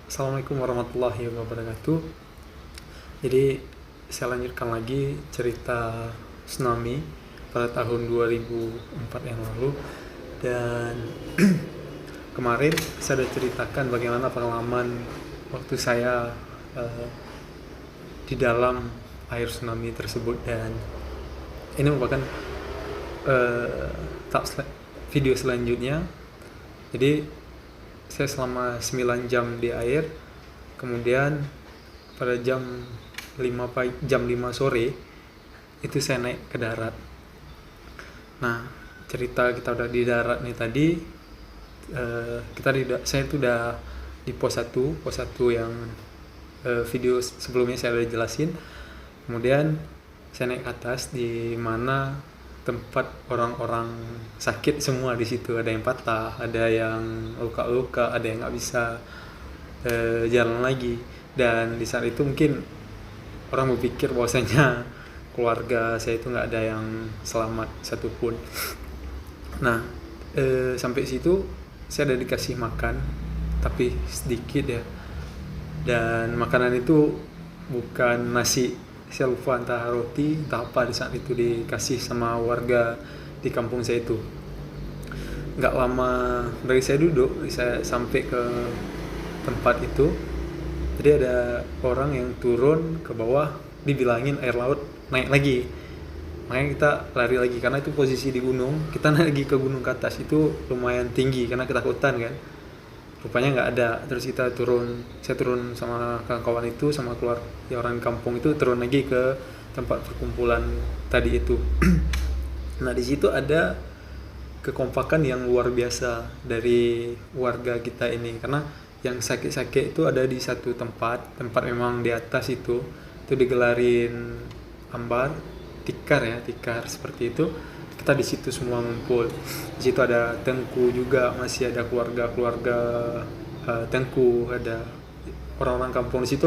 Assalamualaikum warahmatullahi wabarakatuh. Jadi saya lanjutkan lagi cerita tsunami pada tahun 2004 yang lalu. Dan kemarin saya sudah ceritakan bagaimana pengalaman waktu saya di dalam air tsunami tersebut. Dan ini merupakan video selanjutnya. Jadi saya selama 9 jam di air, kemudian pada jam 5 sore itu saya naik ke darat. Nah, cerita kita udah di darat nih tadi, saya itu udah di pos 1 yang video sebelumnya saya udah jelasin. Kemudian saya naik ke atas di mana tempat orang-orang sakit semua di situ. Ada yang patah, ada yang luka-luka, ada yang nggak bisa jalan lagi. Dan di saat itu mungkin orang berpikir bahwasanya keluarga saya itu nggak ada yang selamat satupun. Nah, sampai situ saya udah dikasih makan, tapi sedikit ya. Dan makanan itu bukan nasi, saya lupa entah roti entah apa di saat itu dikasih sama warga di kampung saya itu. Nggak lama dari saya duduk, saya sampai ke tempat itu, jadi ada orang yang turun ke bawah, dibilangin air laut naik lagi. Makanya kita lari lagi, karena itu posisi di gunung, kita naik lagi ke gunung ke atas, itu lumayan tinggi karena ketakutan kan. Rupanya nggak ada. Terus saya turun sama kawan-kawan itu, sama keluar ya orang kampung itu, turun lagi ke tempat perkumpulan tadi itu. Nah, di situ ada kekompakan yang luar biasa dari warga kita ini, karena yang sakit-sakit itu ada di satu tempat memang di atas itu digelarin ambar tikar seperti itu. Kita di situ semua ngumpul. Di situ ada Tengku juga, masih ada keluarga Tengku, ada orang-orang kampung di situ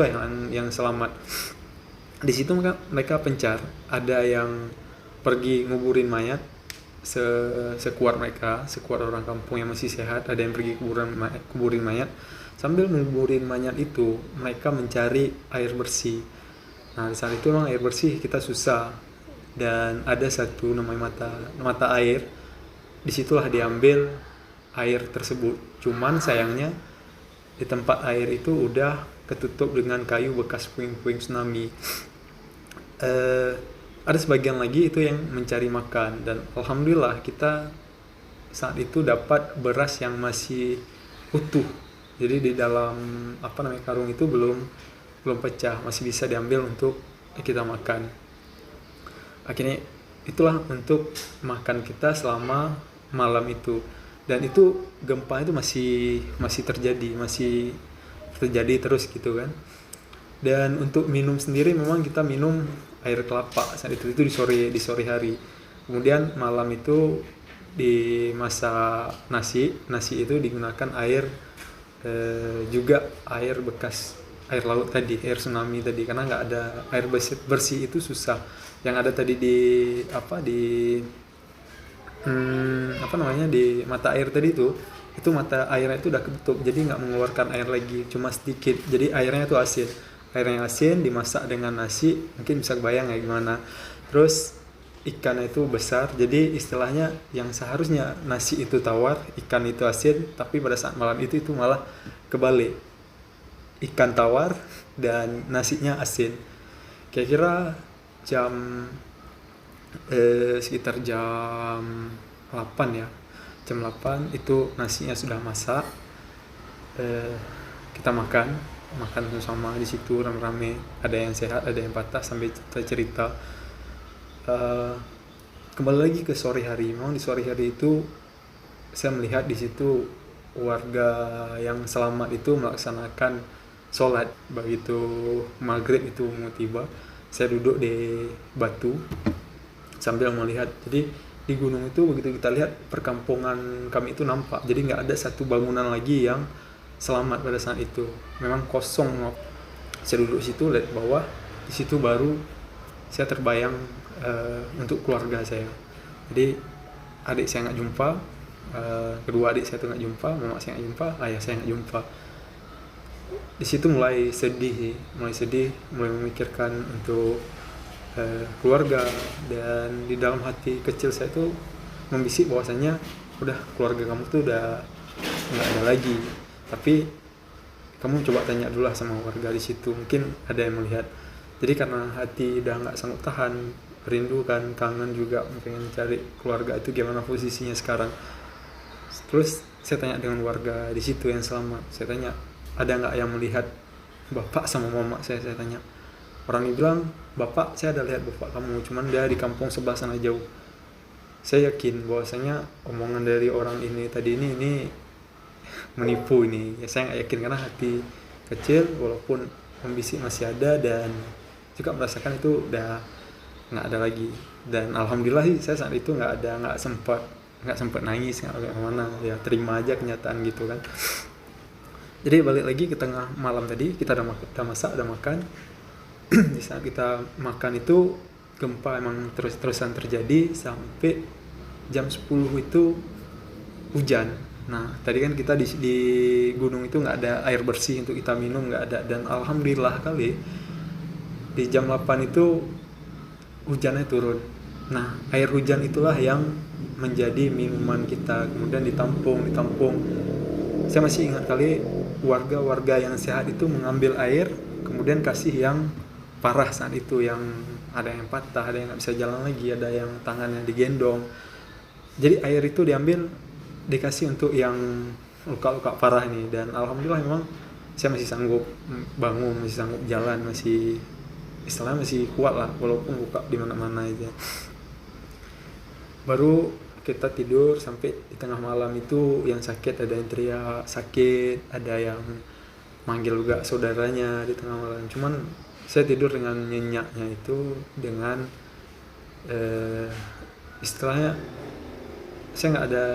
yang selamat. Di situ mereka pencar, ada yang pergi nguburin mayat sekuat orang kampung yang masih sehat, ada yang pergi kuburin mayat. Sambil nguburin mayat itu, mereka mencari air bersih. Nah, di saat itu memang air bersih kita susah. Dan ada satu namanya mata air, disitulah diambil air tersebut. Cuman sayangnya di tempat air itu udah ketutup dengan kayu bekas puing-puing tsunami. Ada sebagian lagi itu yang mencari makan, dan alhamdulillah kita saat itu dapat beras yang masih utuh. Jadi di dalam karung itu belum pecah, masih bisa diambil untuk kita makan. Akhirnya itulah untuk makan kita selama malam itu. Dan itu gempa itu masih terjadi terus gitu kan. Dan untuk minum sendiri memang kita minum air kelapa saat itu di sore hari. Kemudian malam itu dimasak nasi itu digunakan air juga air bekas air laut tadi, air tsunami tadi, karena nggak ada air bersih itu susah. Yang ada tadi di mata air tadi itu mata airnya itu udah ketutup, jadi nggak mengeluarkan air lagi, cuma sedikit. Jadi airnya itu airnya asin dimasak dengan nasi, mungkin bisa kebayang ya gimana. Terus ikannya itu besar, jadi istilahnya yang seharusnya nasi itu tawar, ikan itu asin, tapi pada saat malam itu malah kebalik, ikan tawar dan nasinya asin. Kira-kira sekitar jam 8 ya, jam 8 itu nasinya sudah masak. Kita makan sama di situ rame-rame, ada yang sehat, ada yang patah, sambil kita cerita. Kembali lagi ke sore hari. Memang di sore hari itu saya melihat di situ warga yang selamat itu melaksanakan sholat. Begitu maghrib itu mau tiba, saya duduk di batu sambil melihat. Jadi di gunung itu begitu kita lihat, perkampungan kami itu nampak, jadi nggak ada satu bangunan lagi yang selamat pada saat itu. Memang kosong. Saya duduk situ, lihat bawah, di situ baru saya terbayang untuk keluarga saya. Jadi adik saya nggak jumpa, kedua adik saya tuh nggak jumpa, mama saya nggak jumpa, ayah saya nggak jumpa. di situ mulai sedih sih, mulai memikirkan untuk keluarga. Dan di dalam hati kecil saya itu membisik bahwasanya udah, keluarga kamu tuh udah nggak ada lagi, tapi kamu coba tanya dulu lah sama warga di situ, mungkin ada yang melihat. Jadi karena hati udah nggak sanggup tahan, rindu kan, kangen juga, pengen cari keluarga itu gimana posisinya sekarang. Terus saya tanya dengan warga di situ yang selamat, saya tanya, ada nggak yang melihat bapak sama mama saya tanya. Orangnya bilang, bapak, saya ada lihat bapak kamu, cuman dia di kampung sebelah sana jauh. Saya yakin bahwasanya omongan dari orang ini tadi ini menipu ini. Ya, saya nggak yakin karena hati kecil walaupun ambisi masih ada, dan juga merasakan itu udah nggak ada lagi. Dan alhamdulillah sih saya saat itu nggak sempat nangis, nggak kemana, ya terima aja kenyataan gitu kan. Jadi balik lagi ke tengah malam tadi, kita udah masak, udah makan. Di saat kita makan itu gempa emang terus-terusan terjadi sampai jam 10 itu hujan. Nah tadi kan kita di gunung itu nggak ada air bersih untuk kita minum, nggak ada. Dan alhamdulillah kali di jam 8 itu hujannya turun. Nah air hujan itulah yang menjadi minuman kita, kemudian ditampung. Saya masih ingat kali warga yang sehat itu mengambil air kemudian kasih yang parah saat itu, yang ada yang patah, ada yang nggak bisa jalan lagi, ada yang tangannya digendong. Jadi air itu diambil, dikasih untuk yang luka-luka parah ini. Dan alhamdulillah memang saya masih sanggup bangun, masih sanggup jalan, masih istilahnya masih kuat lah walaupun luka di mana-mana aja. Baru kita tidur sampai di tengah malam itu, yang sakit ada yang teriak sakit, ada yang manggil juga saudaranya di tengah malam. Cuman saya tidur dengan nyenyaknya itu, dengan istilahnya saya nggak ada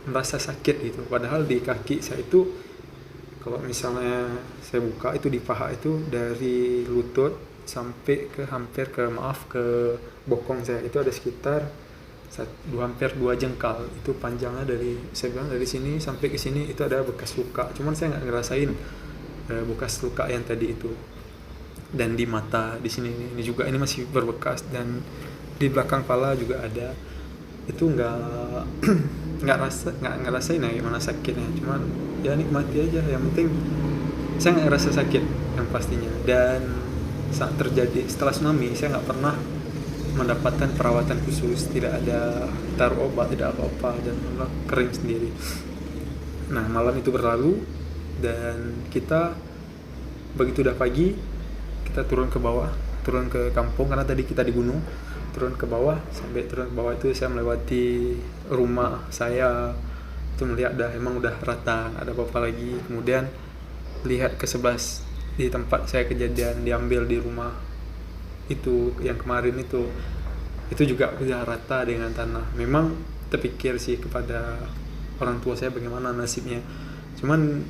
merasa sakit gitu. Padahal di kaki saya itu kalau misalnya saya buka itu di paha itu dari lutut sampai ke hampir ke bokong saya itu ada sekitar hampir 2 jengkal itu panjangnya. Saya bilang dari sini sampai ke sini itu ada bekas luka, cuman saya nggak ngerasain bekas luka yang tadi itu. Dan di mata di sini ini juga ini masih berbekas, dan di belakang kepala juga ada. Itu nggak ngerasain ya gimana sakitnya, cuman ya nikmati aja, yang penting saya nggak ngerasa sakit yang pastinya. Dan saat terjadi setelah tsunami saya nggak pernah mendapatkan perawatan khusus, tidak ada taruh obat, tidak apa-apa, dan kering sendiri. Nah malam itu berlalu dan kita begitu udah pagi kita turun ke kampung, karena tadi kita di gunung. Turun ke bawah, sampai turun ke bawah itu saya melewati rumah saya itu, melihat emang udah rata, nggak ada apa-apa lagi. Kemudian lihat ke sebelah di tempat saya kejadian diambil di rumah itu yang kemarin itu juga udah rata dengan tanah. Memang terpikir sih kepada orang tua saya bagaimana nasibnya, cuman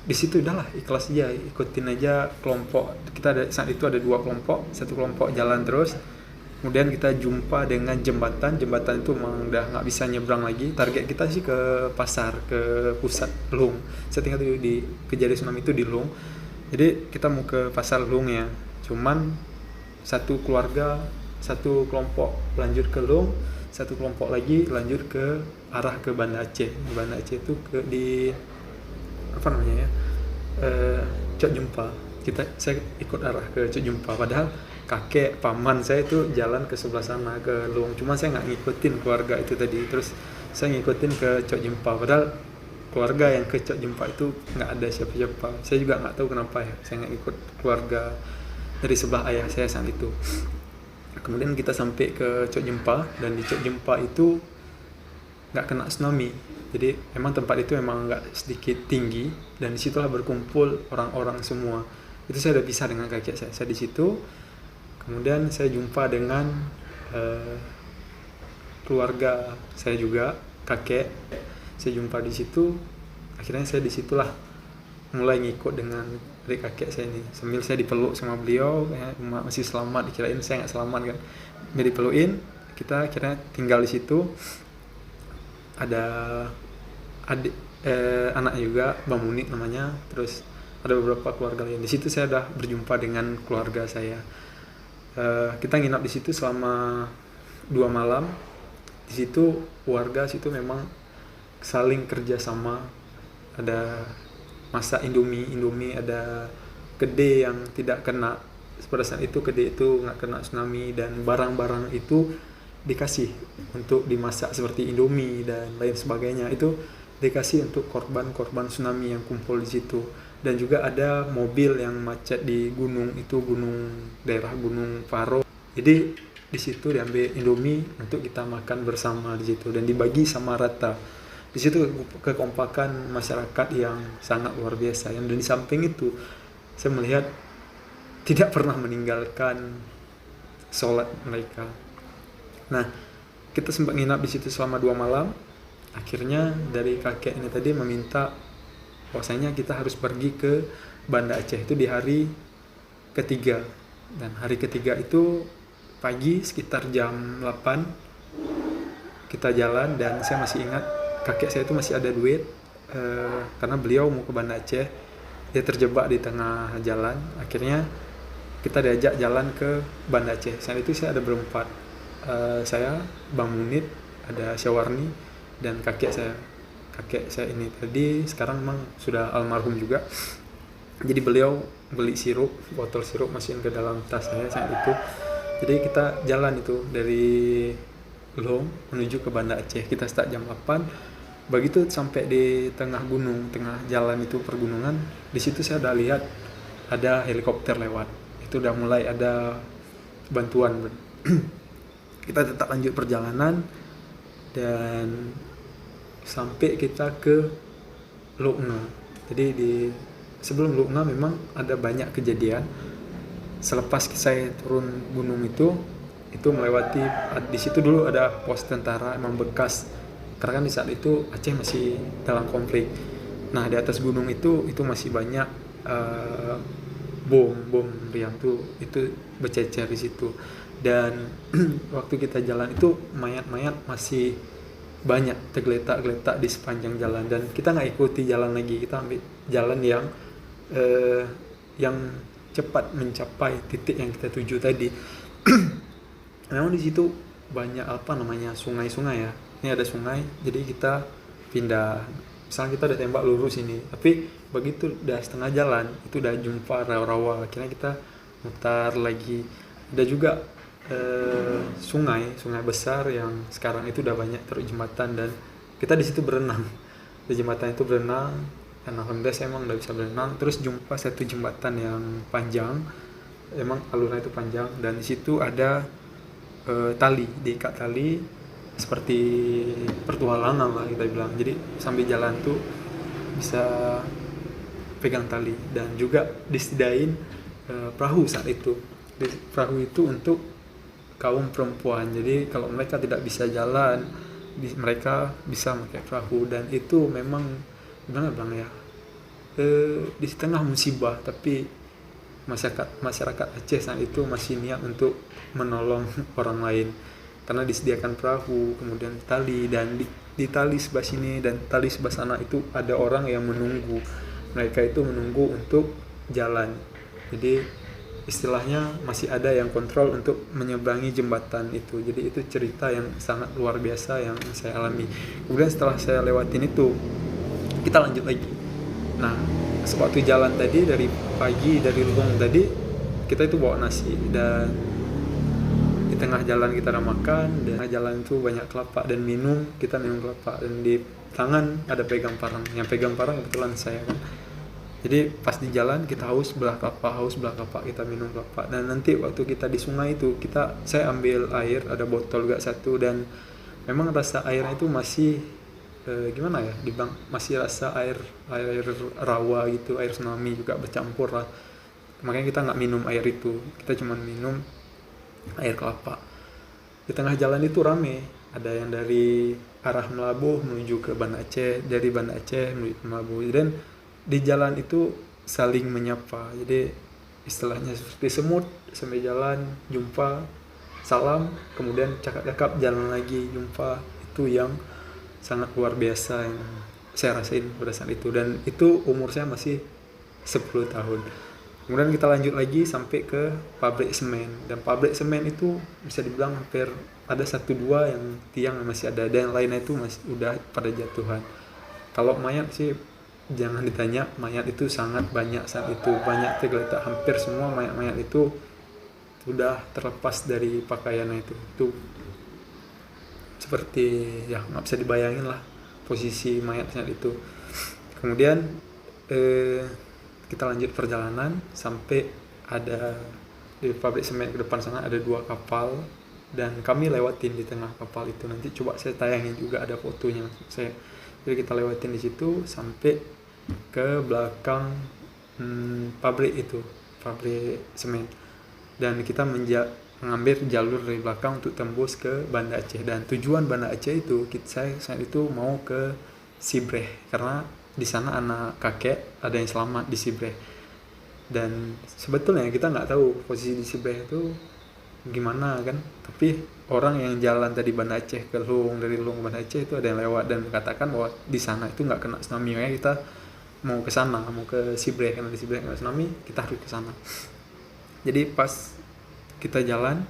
di situ udahlah ikhlas aja, ikutin aja kelompok kita. Saat itu ada 2 kelompok, satu kelompok jalan terus, kemudian kita jumpa dengan jembatan itu memang udah nggak bisa nyebrang lagi. Target kita sih ke pasar, ke pusat Lung. Saya tinggal di kejadian tsunami itu di Lung, jadi kita mau ke pasar Lung ya. Cuman satu kelompok lanjut ke Lung, satu kelompok lagi lanjut ke arah ke Banda Aceh. Banda Aceh itu di Cok Jumpa. Saya ikut arah ke Cok Jumpa, padahal kakek paman saya itu jalan ke sebelah sana ke Lung. Cuma saya nggak ngikutin keluarga itu tadi, terus saya ngikutin ke Cok Jumpa, padahal keluarga yang ke Cok Jumpa itu nggak ada siapa-siapa. Saya juga nggak tahu kenapa ya saya nggak ikut keluarga dari sebelah ayah saya saat itu. Kemudian kita sampai ke Cok Jumpa, dan di Cok Jumpa itu nggak kena tsunami. Jadi emang tempat itu emang nggak sedikit tinggi, dan disitulah berkumpul orang-orang semua. Itu saya udah pisah dengan kakek saya di situ. Kemudian saya jumpa dengan keluarga saya juga, kakek. Saya jumpa di situ. Akhirnya saya disitulah mulai ngikut dengan adik kakek saya ini. Sambil saya dipeluk sama beliau, ya, masih selamat, dikirain saya nggak selamat kan. Jadi dipelukin, kita akhirnya tinggal di situ. Ada anak juga, Bang Munit namanya, terus ada beberapa keluarga lain. Di situ saya udah berjumpa dengan keluarga saya. Kita nginap di situ selama 2 malam. Di situ warga situ memang saling kerjasama. Ada masak Indomie, ada kedai yang tidak kena, pada saat itu kedai itu nggak kena tsunami, dan barang-barang itu dikasih untuk dimasak seperti Indomie dan lain sebagainya, itu dikasih untuk korban-korban tsunami yang kumpul di situ. Dan juga ada mobil yang macet di gunung itu, daerah Gunung Paro. Jadi di situ diambil Indomie untuk kita makan bersama di situ dan dibagi sama rata. Di situ kekompakan masyarakat yang sangat luar biasa. Dan di samping itu saya melihat tidak pernah meninggalkan sholat mereka. Nah, kita sempat nginap di situ selama 2 malam. Akhirnya dari kakek ini tadi meminta bahwasanya kita harus pergi ke Banda Aceh itu di hari ketiga. Dan hari ketiga itu pagi sekitar jam 8 kita jalan, dan saya masih ingat kakek saya itu masih ada duit karena beliau mau ke Banda Aceh. Dia terjebak di tengah jalan. Akhirnya kita diajak jalan ke Banda Aceh. Saat itu saya ada berempat. Saya, Bang Munit, ada Syawarni, dan kakek saya ini tadi sekarang memang sudah almarhum juga. Jadi beliau beli botol sirup, masukin ke dalam tas saya saat itu. Jadi kita jalan itu dari Long menuju ke Banda Aceh. Kita start jam 8. Begitu sampai di tengah jalan itu pergunungan, di situ saya udah lihat ada helikopter lewat. Itu udah mulai ada bantuan. Kita tetap lanjut perjalanan dan sampai kita ke Lukna. Jadi sebelum Lukna memang ada banyak kejadian. Selepas saya turun gunung itu melewati, di situ dulu ada pos tentara emang bekas, karena kan di saat itu Aceh masih dalam konflik. Nah, di atas gunung itu masih banyak bom yang itu bercecer di situ. Dan waktu kita jalan itu mayat-mayat masih banyak tergeletak-geletak di sepanjang jalan, dan kita nggak ikuti jalan lagi, kita ambil jalan yang cepat mencapai titik yang kita tuju tadi. Memang di situ banyak sungai-sungai ya. Ini ada sungai, jadi kita pindah. Misalnya kita udah tembak lurus ini, tapi begitu udah setengah jalan itu udah jumpa rawa-rawa. Akhirnya kita mutar lagi. Ada juga sungai besar yang sekarang itu udah banyak taruh jembatan, dan kita di situ berenang di jembatan itu berenang, dan alhamdulillah saya emang udah bisa berenang. Terus jumpa satu jembatan yang panjang, emang alurnya itu panjang, dan di situ ada tali, diikat tali seperti pertualangan lah kita bilang. Jadi sambil jalan tuh bisa pegang tali, dan juga disediain perahu saat itu. Perahu itu untuk kaum perempuan, jadi kalau mereka tidak bisa jalan, mereka bisa pakai perahu. Dan itu memang gimana bang ya, di tengah musibah tapi masyarakat Aceh saat itu masih niat untuk menolong orang lain, karena disediakan perahu, kemudian tali, dan di tali sebelah sini dan tali sebelah sana itu ada orang yang menunggu. Mereka itu menunggu untuk jalan, jadi istilahnya masih ada yang kontrol untuk menyeberangi jembatan itu. Jadi itu cerita yang sangat luar biasa yang saya alami. Kemudian setelah saya lewatin itu, kita lanjut lagi. Nah, sewaktu jalan tadi dari pagi dari Lubang tadi, kita itu bawa nasi, dan di tengah jalan kita udah makan, dan tengah jalan itu banyak kelapa dan kita minum kelapa, dan di tangan ada pegang parang. Yang pegang parang kebetulan saya kan. Jadi pas di jalan kita haus belah kelapa, kita minum kelapa. Dan nanti waktu kita di sungai itu saya ambil air, ada botol juga satu, dan memang rasa airnya itu masih gimana ya, masih rasa air rawa gitu, air tsunami juga bercampur lah. Makanya kita nggak minum air itu, kita cuma minum air kelapa. Di tengah jalan itu rame, ada yang dari arah Melabuh menuju ke Banda Aceh, dari Banda Aceh menuju ke Melabuh, dan di jalan itu saling menyapa. Jadi istilahnya seperti semut, sampai jalan jumpa, salam, kemudian cakap-cakap, jalan lagi, jumpa. Itu yang sangat luar biasa yang saya rasain pada saat itu, dan itu umur saya masih 10 tahun. Kemudian kita lanjut lagi sampai ke pabrik semen, dan pabrik semen itu bisa dibilang hampir ada 1-2 yang tiang masih ada, dan yang lainnya itu masih udah pada jatuhan. Kalau mayat sih jangan ditanya, mayat itu sangat banyak saat itu, banyak tergeletak, hampir semua mayat-mayat itu udah terlepas dari pakaiannya itu seperti ya nggak bisa dibayangin lah posisi mayat saat itu. Kemudian kita lanjut perjalanan sampai ada di pabrik semen ke depan sana ada 2 kapal, dan kami lewatin di tengah kapal itu. Nanti coba saya tayangin juga, ada fotonya saya. Jadi kita lewatin di situ sampai ke belakang pabrik itu, pabrik semen, dan kita mengambil jalur dari belakang untuk tembus ke Banda Aceh. Dan tujuan Banda Aceh itu saya saat itu mau ke Sibreh, karena di sana anak kakek ada yang selamat di Sibreh. Dan sebetulnya kita nggak tahu posisi di Sibreh itu gimana kan, tapi orang yang jalan tadi Banda Aceh ke Lung, dari Lung ke Banda Aceh itu ada yang lewat dan katakan bahwa di sana itu nggak kena tsunami. Makanya kita mau ke sana, mau ke Sibreh, karena di Sibreh nggak tsunami, kita harus ke sana. Jadi pas kita jalan,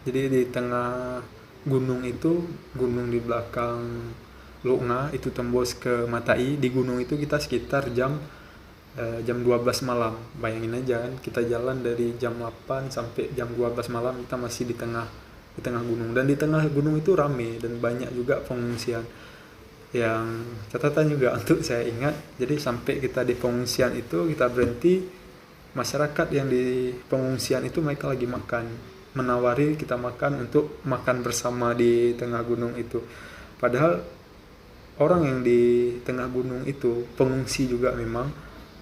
jadi di tengah gunung itu, gunung di belakang Lunga itu tembus ke Matai. Di gunung itu kita sekitar jam 12 malam. Bayangin aja kan, kita jalan dari jam 8 sampai jam 12 malam, kita masih di tengah gunung. Dan di tengah gunung itu rame dan banyak juga pengungsian. Yang catatan juga untuk saya ingat, jadi sampai kita di pengungsian itu kita berhenti, masyarakat yang di pengungsian itu mereka lagi makan, menawari kita makan untuk makan bersama di tengah gunung itu. Padahal orang yang di tengah gunung itu pengungsi juga, memang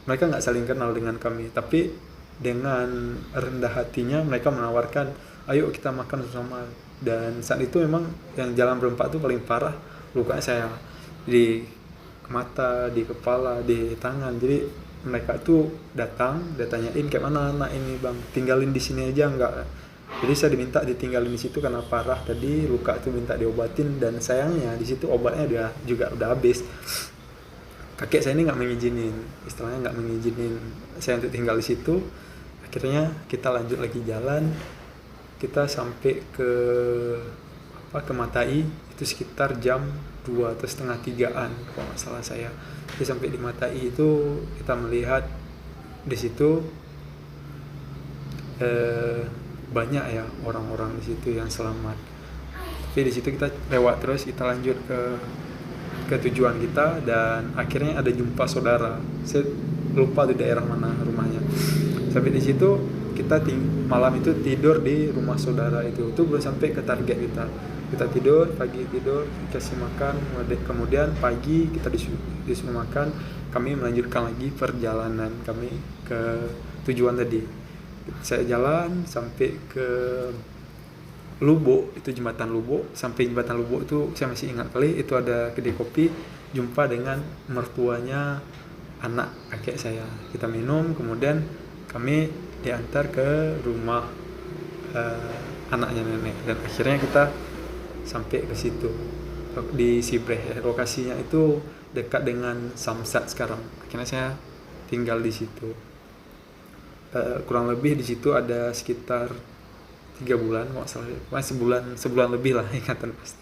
mereka nggak saling kenal dengan kami, tapi dengan rendah hatinya mereka menawarkan, ayo kita makan bersama. Dan saat itu memang yang jalan berempat itu paling parah lukanya saya di mata, di kepala, di tangan. Jadi mereka tuh datang, dia tanyain kayak mana anak ini bang, tinggalin di sini aja enggak. Jadi saya diminta ditinggalin di situ karena parah tadi, luka itu minta diobatin, dan sayangnya di situ obatnya dia juga udah habis. Kakek saya ini nggak mengizinin, istilahnya nggak mengizinin saya untuk tinggal di situ. Akhirnya kita lanjut lagi jalan, kita sampai ke Matai itu sekitar jam 2 atau setengah 3-an kalau nggak salah saya. Jadi sampai di Matai itu kita melihat di situ banyak ya orang-orang di situ yang selamat. Tapi di situ kita lewat terus, kita lanjut ke tujuan kita, dan akhirnya ada jumpa saudara. Saya lupa di daerah mana rumahnya. Sampai di situ kita malam itu tidur di rumah saudara itu belum sampai ke target kita. Kita tidur, pagi tidur, kasih makan, kemudian pagi kita disuruh makan. Kami melanjutkan lagi perjalanan kami ke tujuan tadi. Saya jalan sampai ke Lubuk, itu jembatan Lubuk. Sampai jembatan Lubuk itu saya masih ingat kali, itu ada kedai kopi, jumpa dengan mertuanya anak kakek saya. Kita minum, kemudian kami diantar ke rumah anaknya nenek, dan akhirnya kita sampai ke situ di Sibreh. Lokasinya itu dekat dengan Samsat sekarang. Akhirnya saya tinggal di situ. Kurang lebih di situ ada sekitar 3 bulan, nggak salah, sebulan lebih lah, ingatan pasti.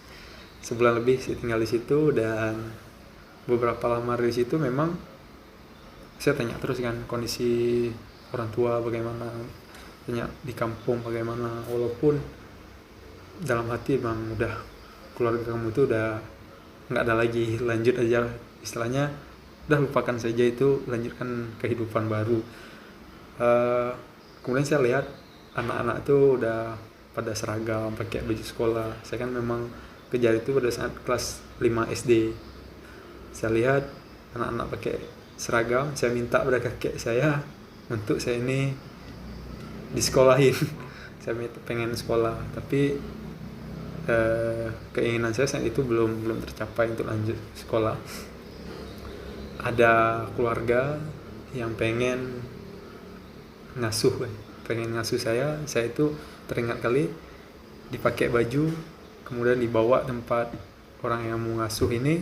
Sebulan lebih saya tinggal di situ, dan beberapa lama di situ memang saya tanya terus kan kondisi orang tua bagaimana, tanya di kampung bagaimana, walaupun dalam hati bang udah keluarga kamu itu udah nggak ada lagi, lanjut aja, istilahnya udah lupakan saja itu, lanjutkan kehidupan baru. Kemudian saya lihat anak-anak itu udah pada seragam, pakai baju sekolah. Saya kan memang kejar itu pada saat kelas 5 SD. Saya lihat anak-anak pakai seragam, saya minta pada kakek saya untuk saya ini disekolahin. Saya pengen sekolah, tapi keinginan saya saat itu belum tercapai untuk lanjut sekolah. Ada keluarga yang pengen ngasuh saya itu teringat kali dipakai baju, kemudian dibawa tempat orang yang mau ngasuh ini,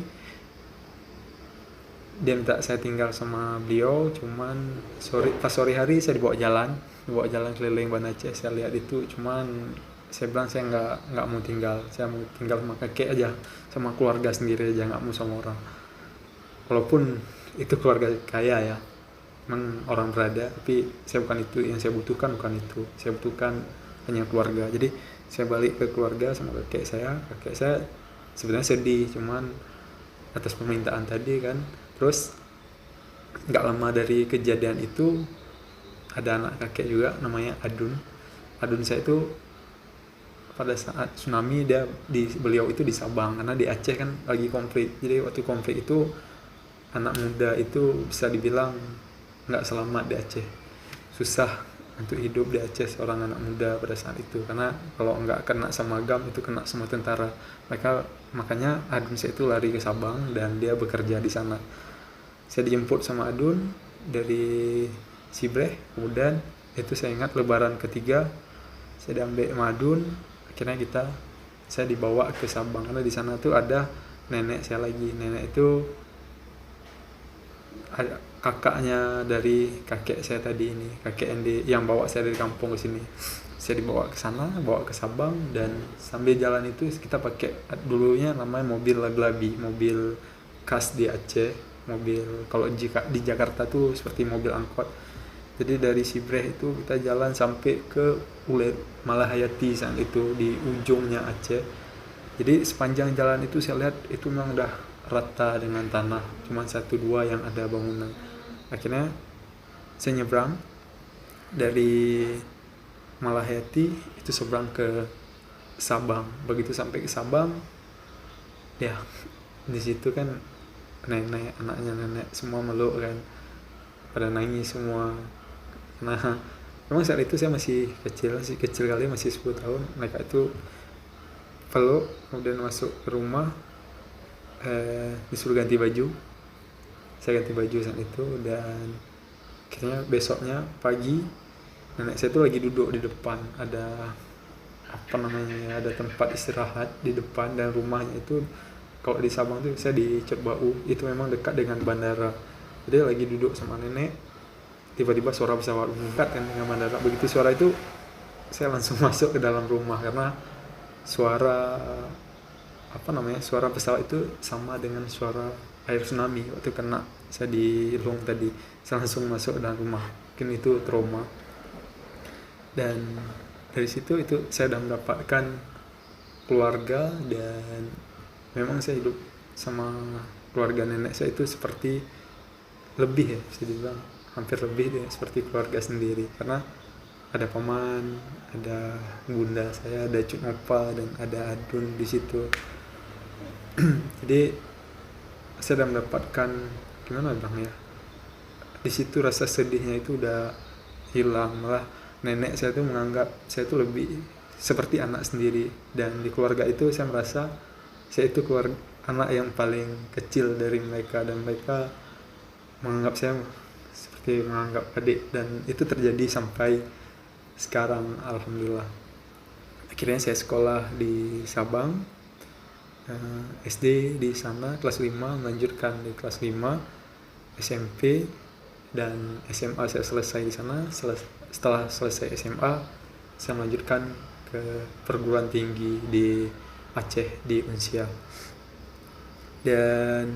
dia minta saya tinggal sama beliau, cuman pas sore hari saya dibawa jalan keliling Banda Aceh. Saya lihat itu, cuman saya bilang saya nggak mau tinggal, saya mau tinggal sama kakek aja, sama keluarga sendiri aja, nggak mau sama orang. Walaupun itu keluarga kaya ya, memang orang berada, tapi saya bukan itu yang saya butuhkan, bukan itu saya butuhkan, hanya keluarga. Jadi saya balik ke keluarga sama kakek saya sebenarnya sedih, cuman atas permintaan tadi kan. Terus nggak lama dari kejadian itu ada anak kakek juga namanya Adun saya itu pada saat tsunami beliau itu di Sabang, karena di Aceh kan lagi konflik. Jadi waktu konflik itu anak muda itu bisa dibilang nggak selamat di Aceh, susah untuk hidup di Aceh seorang anak muda pada saat itu, karena kalau nggak kena sama GAM itu kena sama tentara. Makanya Adun saya itu lari ke Sabang dan dia bekerja di sana. Saya dijemput sama Adun dari Sibreh, kemudian itu saya ingat lebaran ketiga saya diambil sama Adun. Akhirnya saya dibawa ke Sabang, karena di sana tuh ada nenek saya lagi. Nenek itu ada kakaknya dari kakek saya tadi ini, kakek yang bawa saya dari kampung ke sini. Saya dibawa ke sana, bawa ke Sabang, dan sambil jalan itu kita pakai dulunya namanya mobil laglabi, mobil khas di Aceh, mobil kalau di Jakarta tuh seperti mobil angkot. Jadi dari Sibreh itu kita jalan sampai ke Ulet Malahayati saat itu di ujungnya Aceh. Jadi sepanjang jalan itu saya lihat itu memang udah rata dengan tanah, cuma 1-2 yang ada bangunan. Akhirnya saya nyebrang dari Malahayati itu seberang ke Sabang. Begitu sampai ke Sabang, ya di situ kan nenek, anaknya nenek semua meluk kan, pada nangis semua. Nah memang saat itu saya masih kecil kali, masih 10 tahun. Mereka itu peluk, kemudian masuk ke rumah, disuruh ganti baju. Saya ganti baju saat itu, dan akhirnya besoknya pagi nenek saya itu lagi duduk di depan, ada ada tempat istirahat di depan, dan rumahnya itu kalau di Sabang tuh saya di Cetbau, itu memang dekat dengan bandara. Jadi lagi duduk sama nenek, tiba-tiba suara pesawat meningkat kan dengan bandara. Begitu suara itu saya langsung masuk ke dalam rumah, karena suara pesawat itu sama dengan suara air tsunami waktu kena saya di Long tadi. Saya langsung masuk ke dalam rumah, mungkin itu trauma. Dan dari situ itu saya sudah mendapatkan keluarga, dan memang saya hidup sama keluarga nenek saya itu seperti lebih ya, bisa dibilang hampir lebih deh, seperti keluarga sendiri, karena ada paman, ada bunda saya, ada Cuk Nopa, dan ada Adun di situ. Jadi saya sudah mendapatkan, gimana bilang ya, di situ rasa sedihnya itu udah hilang. Malah nenek saya tuh menganggap saya tuh lebih seperti anak sendiri, dan di keluarga itu saya merasa saya itu anak yang paling kecil dari mereka, dan mereka menganggap saya seperti menganggap adik, dan itu terjadi sampai sekarang. Alhamdulillah akhirnya saya sekolah di Sabang, SD di sana kelas 5, melanjutkan di kelas 5 SMP, dan SMA saya selesai di sana. Setelah selesai SMA saya melanjutkan ke perguruan tinggi di Aceh, di Unsia. Dan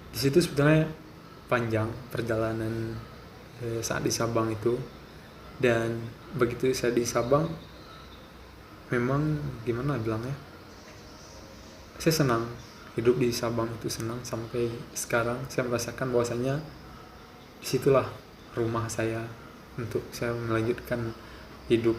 di situ sebenarnya panjang perjalanan saat di Sabang itu. Dan begitu saya di Sabang, memang gimana bilangnya, saya senang hidup di Sabang itu, senang. Sampai sekarang saya merasakan bahwasanya disitulah rumah saya untuk saya melanjutkan hidup.